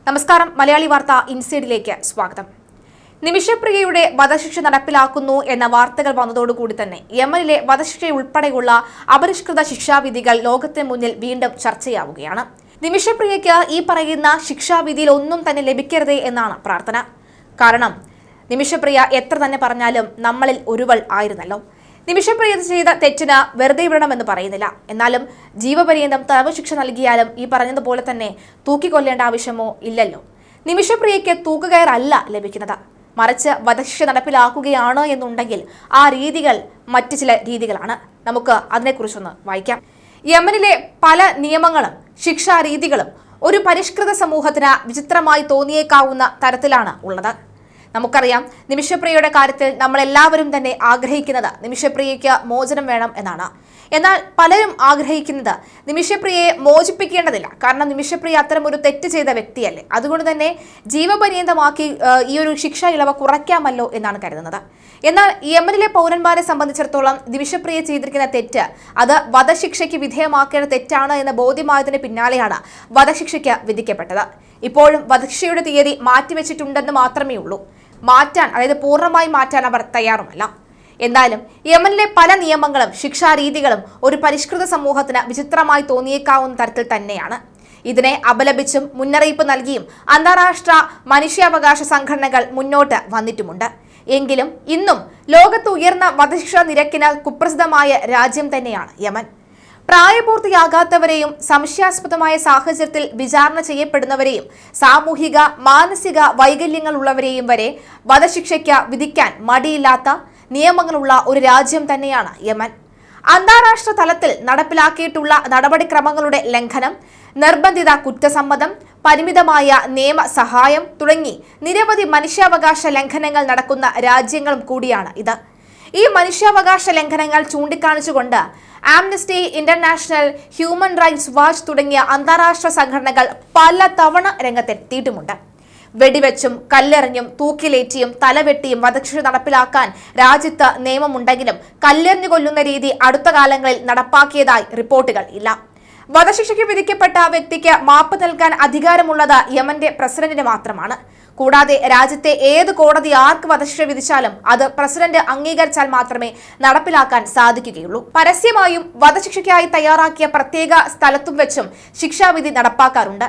നമസ്കാരം. മലയാളി വാർത്ത ഇൻസൈഡിലേക്ക് സ്വാഗതം. നിമിഷപ്രിയയുടെ വധശിക്ഷ നടപ്പിലാക്കുന്നു എന്ന വാർത്തകൾ വന്നതോടുകൂടി തന്നെ യമനിലെ വധശിക്ഷയുൾപ്പെടെയുള്ള അപരിഷ്കൃത ശിക്ഷാവിധികൾ ലോകത്തിന് മുന്നിൽ വീണ്ടും ചർച്ചയാവുകയാണ്. നിമിഷപ്രിയയ്ക്ക് ഈ പറയുന്ന ശിക്ഷാവിധിയിൽ ഒന്നും തന്നെ ലഭിക്കരുതേ എന്നാണ് പ്രാർത്ഥന. കാരണം നിമിഷപ്രിയ എത്ര തന്നെ പറഞ്ഞാലും നമ്മളിൽ ഒരുവൾ ആയിരുന്നല്ലോ. നിമിഷപ്രിയ ചെയ്ത തെറ്റിന് വെറുതെ വിടണമെന്ന് പറയുന്നില്ല. എന്നാലും ജീവപര്യന്തം തടവ് ശിക്ഷ നൽകിയാലും ഈ പറഞ്ഞതുപോലെ തന്നെ തൂക്കിക്കൊല്ലേണ്ട ആവശ്യമോ ഇല്ലല്ലോ. നിമിഷപ്രിയയ്ക്ക് തൂക്കുകയറല്ല ലഭിക്കുന്നത്, മറിച്ച് വധശിക്ഷ നടപ്പിലാക്കുകയാണ് എന്നുണ്ടെങ്കിൽ ആ രീതികൾ മറ്റു ചില രീതികളാണ്. നമുക്ക് അതിനെക്കുറിച്ചൊന്ന് വായിക്കാം. യമനിലെ പല നിയമങ്ങളും ശിക്ഷാരീതികളും ഒരു പരിഷ്കൃത സമൂഹത്തിന് വിചിത്രമായി തോന്നിയേക്കാവുന്ന തരത്തിലാണ് ഉള്ളത്. നമുക്കറിയാം, നിമിഷപ്രിയയുടെ കാര്യത്തിൽ നമ്മളെല്ലാവരും തന്നെ ആഗ്രഹിക്കുന്നത് നിമിഷപ്രിയയ്ക്ക് മോചനം വേണം എന്നാണ്. എന്നാൽ പലരും ആഗ്രഹിക്കുന്നത് നിമിഷപ്രിയയെ മോചിപ്പിക്കേണ്ടതില്ല. കാരണം നിമിഷപ്രിയ അത്തരം ഒരു തെറ്റ് ചെയ്ത വ്യക്തിയല്ലേ, അതുകൊണ്ട് തന്നെ ജീവപര്യന്തമാക്കി ഈ ഒരു ശിക്ഷ ഇളവ് കുറയ്ക്കാമല്ലോ എന്നാണ് കരുതുന്നത്. എന്നാൽ യമനിലെ പൗരന്മാരെ സംബന്ധിച്ചിടത്തോളം നിമിഷപ്രിയ ചെയ്തിരിക്കുന്ന തെറ്റ് അത് വധശിക്ഷയ്ക്ക് വിധേയമാക്കേണ്ട തെറ്റാണ് എന്ന ബോധ്യമായതിന് പിന്നാലെയാണ് വധശിക്ഷയ്ക്ക് വിധിക്കപ്പെട്ടത്. ഇപ്പോഴും വധശിക്ഷയുടെ തീയതി മാറ്റിവെച്ചിട്ടുണ്ടെന്ന് മാത്രമേ ഉള്ളൂ. മാറ്റാൻ, അതായത് പൂർണ്ണമായി മാറ്റാൻ അവർ തയ്യാറുമല്ല. എന്നാലും യമനിലെ പല നിയമങ്ങളും ശിക്ഷാരീതികളും ഒരു പരിഷ്കൃത സമൂഹത്തിന് വിചിത്രമായി തോന്നിയേക്കാവുന്ന തരത്തിൽ തന്നെയാണ്. ഇതിനെ അപലപിച്ചും മുന്നറിയിപ്പ് നൽകിയും അന്താരാഷ്ട്ര മനുഷ്യാവകാശ സംഘടനകൾ മുന്നോട്ട് വന്നിട്ടുമുണ്ട്. എങ്കിലും ഇന്നും ലോകത്ത് ഉയർന്ന വധശിക്ഷാ നിരക്കിന് കുപ്രസിദ്ധമായ രാജ്യം തന്നെയാണ് യമൻ. പ്രായപൂർത്തിയാകാത്തവരെയും സംശയാസ്പദമായ സാഹചര്യത്തിൽ വിചാരണ ചെയ്യപ്പെടുന്നവരെയും സാമൂഹിക മാനസിക വൈകല്യങ്ങളുള്ളവരെയും വരെ വധശിക്ഷയ്ക്ക് വിധിക്കാൻ മടിയില്ലാത്ത നിയമങ്ങളുള്ള ഒരു രാജ്യം തന്നെയാണ് യമൻ. അന്താരാഷ്ട്ര തലത്തിൽ നടപ്പിലാക്കിയിട്ടുള്ള നടപടിക്രമങ്ങളുടെ ലംഘനം, നിർബന്ധിത കുറ്റസമ്മതം, പരിമിതമായ നിയമ സഹായം തുടങ്ങി നിരവധി മനുഷ്യാവകാശ ലംഘനങ്ങൾ നടക്കുന്ന രാജ്യങ്ങളും കൂടിയാണ് ഇത്. ഈ മനുഷ്യാവകാശ ലംഘനങ്ങൾ ചൂണ്ടിക്കാണിച്ചുകൊണ്ട് Amnesty International, human rights watch തുടങ്ങിയ അന്താരാഷ്ട്ര സംഘടനകൾ പല തവണ രംഗത്തെത്തിയിട്ടുമുണ്ട്. വെടിവെച്ചും കല്ലെറിഞ്ഞും തൂക്കിലേറ്റിയും തലവെട്ടിയും വധശിക്ഷ നടപ്പിലാക്കാൻ രാജ്യത്ത് നിയമമുണ്ടെങ്കിലും കല്ലെറിഞ്ഞു കൊല്ലുന്ന രീതി അടുത്ത കാലങ്ങളിൽ നടപ്പാക്കിയതായി റിപ്പോർട്ടുകൾ ഇല്ല. വധശിക്ഷയ്ക്ക് വിധിക്കപ്പെട്ട വ്യക്തിക്ക് മാപ്പ് നൽകാൻ അധികാരമുള്ളത് യമന്റെ പ്രസിഡന്റിന് മാത്രമാണ്. കൂടാതെ രാജ്യത്തെ ഏത് കോടതി ആർക്ക് വധശിക്ഷ വിധിച്ചാലും അത് പ്രസിഡന്റ് അംഗീകരിച്ചാൽ മാത്രമേ നടപ്പിലാക്കാൻ സാധിക്കുകയുള്ളൂ. പരസ്യമായും വധശിക്ഷയ്ക്കായി തയ്യാറാക്കിയ പ്രത്യേക സ്ഥലത്തും വെച്ചും ശിക്ഷാവിധി നടപ്പാക്കാറുണ്ട്.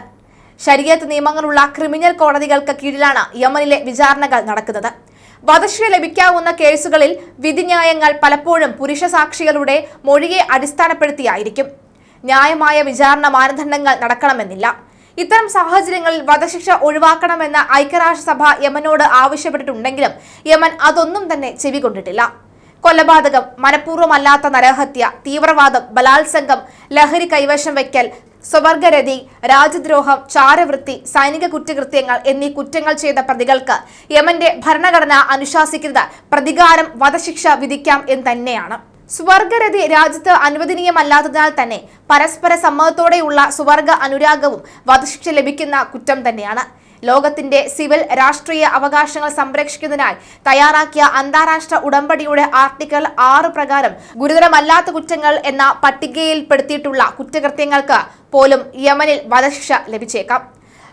ശരീഅത്ത് നിയമങ്ങളുള്ള ക്രിമിനൽ കോടതികൾക്ക് കീഴിലാണ് യമനിലെ വിചാരണകൾ നടക്കുന്നത്. വധശിക്ഷ ലഭിക്കാവുന്ന കേസുകളിൽ വിധിന്യായങ്ങൾ പലപ്പോഴും പുരുഷ സാക്ഷികളുടെ മൊഴിയെ അടിസ്ഥാനപ്പെടുത്തിയായിരിക്കും. ന്യായമായ വിചാരണ മാനദണ്ഡങ്ങൾ നടക്കണമെന്നില്ല. ഇത്തരം സാഹചര്യങ്ങളിൽ വധശിക്ഷ ഒഴിവാക്കണമെന്ന് ഐക്യരാഷ്ട്രസഭ യമനോട് ആവശ്യപ്പെട്ടിട്ടുണ്ടെങ്കിലും യമൻ അതൊന്നും തന്നെ ചെവികൊണ്ടിട്ടില്ല. കൊലപാതകം, മനഃപൂർവ്വമല്ലാത്ത നരഹത്യ, തീവ്രവാദം, ബലാത്സംഗം, ലഹരി കൈവശം വയ്ക്കൽ, സ്വവർഗരതി, രാജ്യദ്രോഹം, ചാരവൃത്തി, സൈനിക കുറ്റകൃത്യങ്ങൾ എന്നീ കുറ്റങ്ങൾ ചെയ്ത പ്രതികൾക്ക് യമന്റെ ഭരണഘടന അനുശാസിക്കുന്നത് പ്രതികാരം വധശിക്ഷ വിധിക്കാം എന്ന് തന്നെയാണ്. സ്വർഗരതി രാജ്യത്ത് അനുവദനീയമല്ലാത്തതിനാൽ തന്നെ പരസ്പര സമ്മതത്തോടെയുള്ള സ്വർഗ അനുരാഗവും വധശിക്ഷ ലഭിക്കുന്ന കുറ്റം തന്നെയാണ്. ലോകത്തിന്റെ സിവിൽ രാഷ്ട്രീയ അവകാശങ്ങൾ സംരക്ഷിക്കുന്നതിനായി തയ്യാറാക്കിയ അന്താരാഷ്ട്ര ഉടമ്പടിയുടെ ആർട്ടിക്കിൾ 6 പ്രകാരം ഗുരുതരമല്ലാത്ത കുറ്റങ്ങൾ എന്ന പട്ടികയിൽപ്പെടുത്തിയിട്ടുള്ള കുറ്റകൃത്യങ്ങൾക്ക് പോലും യമനിൽ വധശിക്ഷ ലഭിച്ചേക്കാം.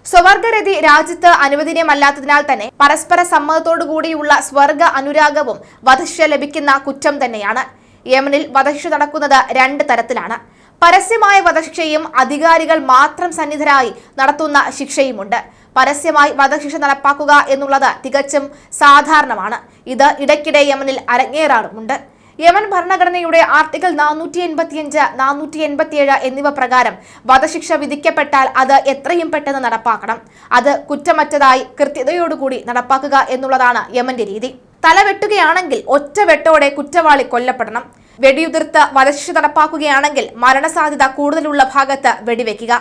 സ്വവർഗരതി രാജ്യത്ത് അനുവദനീയമല്ലാത്തതിനാൽ തന്നെ പരസ്പര സമ്മതത്തോടുകൂടിയുള്ള സ്വർഗ അനുരാഗവും വധശിക്ഷ ലഭിക്കുന്ന കുറ്റം തന്നെയാണ്. യമനിൽ വധശിക്ഷ നടക്കുന്നത് 2 തരത്തിലാണ്. പരസ്യമായ വധശിക്ഷയും അധികാരികൾ മാത്രം സന്നിധരായി നടത്തുന്ന ശിക്ഷയുമുണ്ട്. പരസ്യമായി വധശിക്ഷ നടപ്പാക്കുക എന്നുള്ളത് തികച്ചും സാധാരണമാണ്. ഇത് ഇടയ്ക്കിടെ യമനിൽ അരങ്ങേറാറുമുണ്ട്. യമൻ ഭരണഘടനയുടെ ആർട്ടിക്കിൾ 485, 487 എന്നിവ പ്രകാരം വധശിക്ഷ വിധിക്കപ്പെട്ടാൽ അത് എത്രയും പെട്ടെന്ന് നടപ്പാക്കണം. അത് കുറ്റമറ്റതായി കൃത്യതയോടുകൂടി നടപ്പാക്കുക എന്നുള്ളതാണ് യമന്റെ രീതി. തലവെട്ടുകയാണെങ്കിൽ ഒറ്റ വെട്ടോടെ കുറ്റവാളി കൊല്ലപ്പെടണം. വെടിയുതിർത്ത് വധശിക്ഷ നടപ്പാക്കുകയാണെങ്കിൽ മരണസാധ്യത കൂടുതലുള്ള ഭാഗത്ത് വെടിവെക്കുക.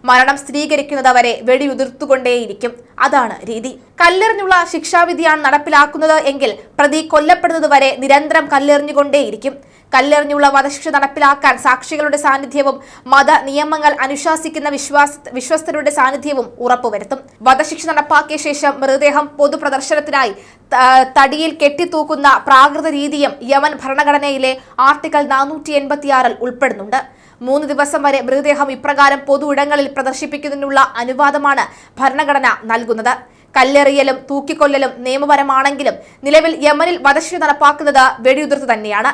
മരണം സ്ഥിരീകരിക്കുന്നതുവരെ വെടിയുതിർത്തുകൊണ്ടേയിരിക്കും. അതാണ് രീതി. കല്ലെറിഞ്ഞുള്ള ശിക്ഷാവിധിയാണ് നടപ്പിലാക്കുന്നത് എങ്കിൽ പ്രതി കൊല്ലപ്പെടുന്നതുവരെ നിരന്തരം കല്ലെറിഞ്ഞുകൊണ്ടേയിരിക്കും. കല്ലെറിഞ്ഞുള്ള വധശിക്ഷ നടപ്പിലാക്കാൻ സാക്ഷികളുടെ സാന്നിധ്യവും മത നിയമങ്ങൾ അനുശാസിക്കുന്ന വിശ്വസ്തരുടെ സാന്നിധ്യവും ഉറപ്പുവരുത്തും. വധശിക്ഷ നടപ്പാക്കിയ ശേഷം മൃതദേഹം പൊതുപ്രദർശനത്തിനായി തടിയിൽ കെട്ടിത്തൂക്കുന്ന പ്രാകൃത രീതിയും യമൻ ഭരണഘടനയിലെ ആർട്ടിക്കിൾ 486 ഉൾപ്പെടുന്നുണ്ട്. 3 ദിവസം വരെ മൃതദേഹം ഇപ്രകാരം പൊതു ഇടങ്ങളിൽ പ്രദർശിപ്പിക്കുന്നതിനുള്ള അനുവാദമാണ് ഭരണഘടന നൽകുന്നത്. കല്ലെറിയലും തൂക്കിക്കൊല്ലലും നിയമപരമാണെങ്കിലും നിലവിൽ യമനിൽ വധശിക്ഷ നടപ്പാക്കുന്നത് വെടിയുതിർത്ത് തന്നെയാണ്.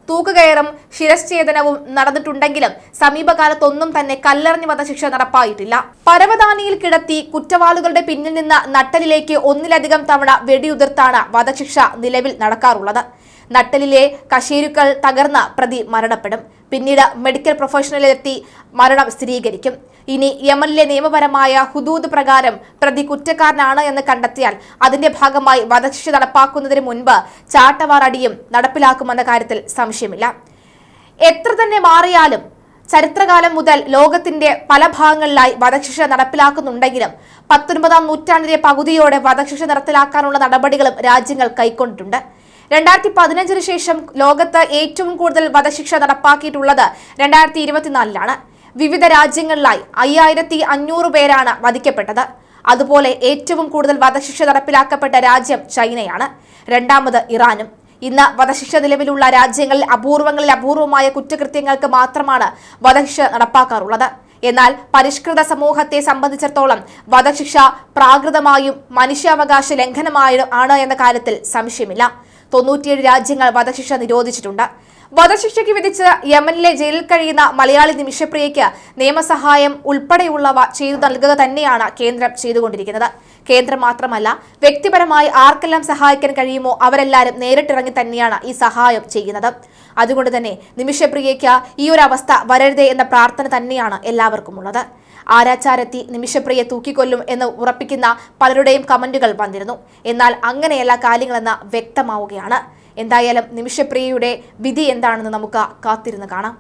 തൂക്കുകയറും ശിരശ്ഛേദനവും നടന്നിട്ടുണ്ടെങ്കിലും സമീപകാലത്തൊന്നും തന്നെ കല്ലെറിഞ്ഞ് വധശിക്ഷ നടപ്പായിട്ടില്ല. പരവതാനിയിൽ കിടത്തി കുറ്റവാളികളുടെ പിന്നിൽ നിന്ന് നട്ടലിലേക്ക് ഒന്നിലധികം തവണ വെടിയുതിർത്താണ് വധശിക്ഷ നിലവിൽ നടക്കാറുള്ളത്. നട്ടലിലെ കശേരുക്കൾ തകർന്ന് പ്രതി മരണപ്പെടും. പിന്നീട് മെഡിക്കൽ പ്രൊഫഷണലിലെത്തി മരണം സ്ഥിരീകരിക്കും. ഇനി യമനിലെ നിയമപരമായ ഹുദൂദ് പ്രകാരം പ്രതി കുറ്റക്കാരനാണ് എന്ന് കണ്ടെത്തിയാൽ അതിന്റെ ഭാഗമായി വധശിക്ഷ നടപ്പാക്കുന്നതിന് മുൻപ് ചാട്ടവാർ അടിയും നടപ്പിലാക്കുമെന്ന കാര്യത്തിൽ സംശയമില്ല. എത്ര തന്നെ മാറിയാലും ചരിത്രകാലം മുതൽ ലോകത്തിന്റെ പല ഭാഗങ്ങളിലായി വധശിക്ഷ നടപ്പിലാക്കുന്നുണ്ടെങ്കിലും 19-ാം നൂറ്റാണ്ടിലെ പകുതിയോടെ വധശിക്ഷ നടപ്പിലാക്കാനുള്ള നടപടികളും രാജ്യങ്ങൾ കൈക്കൊണ്ടിട്ടുണ്ട്. 2015 ശേഷം ലോകത്ത് ഏറ്റവും കൂടുതൽ വധശിക്ഷ നടപ്പാക്കിയിട്ടുള്ളത് 2024 വിവിധ രാജ്യങ്ങളിലായി 5500 പേരാണ് വധിക്കപ്പെട്ടത്. അതുപോലെ ഏറ്റവും കൂടുതൽ വധശിക്ഷ നടപ്പിലാക്കപ്പെട്ട രാജ്യം ചൈനയാണ്. രണ്ടാമത് ഇറാനും. ഇന്ന് വധശിക്ഷ നിലവിലുള്ള രാജ്യങ്ങളിൽ അപൂർവമായ കുറ്റകൃത്യങ്ങൾക്ക് മാത്രമാണ് വധശിക്ഷ നടപ്പാക്കാറുള്ളത്. എന്നാൽ പരിഷ്കൃത സമൂഹത്തെ സംബന്ധിച്ചിടത്തോളം വധശിക്ഷ പ്രാകൃതമായും മനുഷ്യാവകാശ ലംഘനമായും ആണ് എന്ന കാര്യത്തിൽ സംശയമില്ല. 97 രാജ്യങ്ങൾ വധശിക്ഷ നിരോധിച്ചിട്ടുണ്ട്. വധശിക്ഷയ്ക്ക് വിധിച്ച് യമനിലെ ജയിലിൽ കഴിയുന്ന മലയാളി നിമിഷപ്രിയയ്ക്ക് നിയമസഹായം ഉൾപ്പെടെയുള്ളവ ചെയ്തു നൽകുക തന്നെയാണ് കേന്ദ്രം ചെയ്തുകൊണ്ടിരിക്കുന്നത്. കേന്ദ്രം മാത്രമല്ല, വ്യക്തിപരമായി ആർക്കെല്ലാം സഹായിക്കാൻ കഴിയുമോ അവരെല്ലാവരും നേരിട്ടിറങ്ങി തന്നെയാണ് ഈ സഹായം ചെയ്യുന്നത്. അതുകൊണ്ട് തന്നെ നിമിഷപ്രിയയ്ക്ക് ഈ ഒരു അവസ്ഥ വരരുതേ എന്ന പ്രാർത്ഥന തന്നെയാണ് എല്ലാവർക്കും ഉള്ളത്. ആരാച്ചാരെത്തി നിമിഷപ്രിയെ തൂക്കിക്കൊല്ലും എന്ന് ഉറപ്പിക്കുന്ന പലരുടെയും കമന്റുകൾ വന്നിരുന്നു. എന്നാൽ അങ്ങനെയല്ല കാര്യങ്ങളെന്ന് വ്യക്തമാവുകയാണ്. എന്തായാലും നിമിഷപ്രിയയുടെ വിധി എന്താണെന്ന് നമുക്ക് കാത്തിരുന്ന് കാണാം.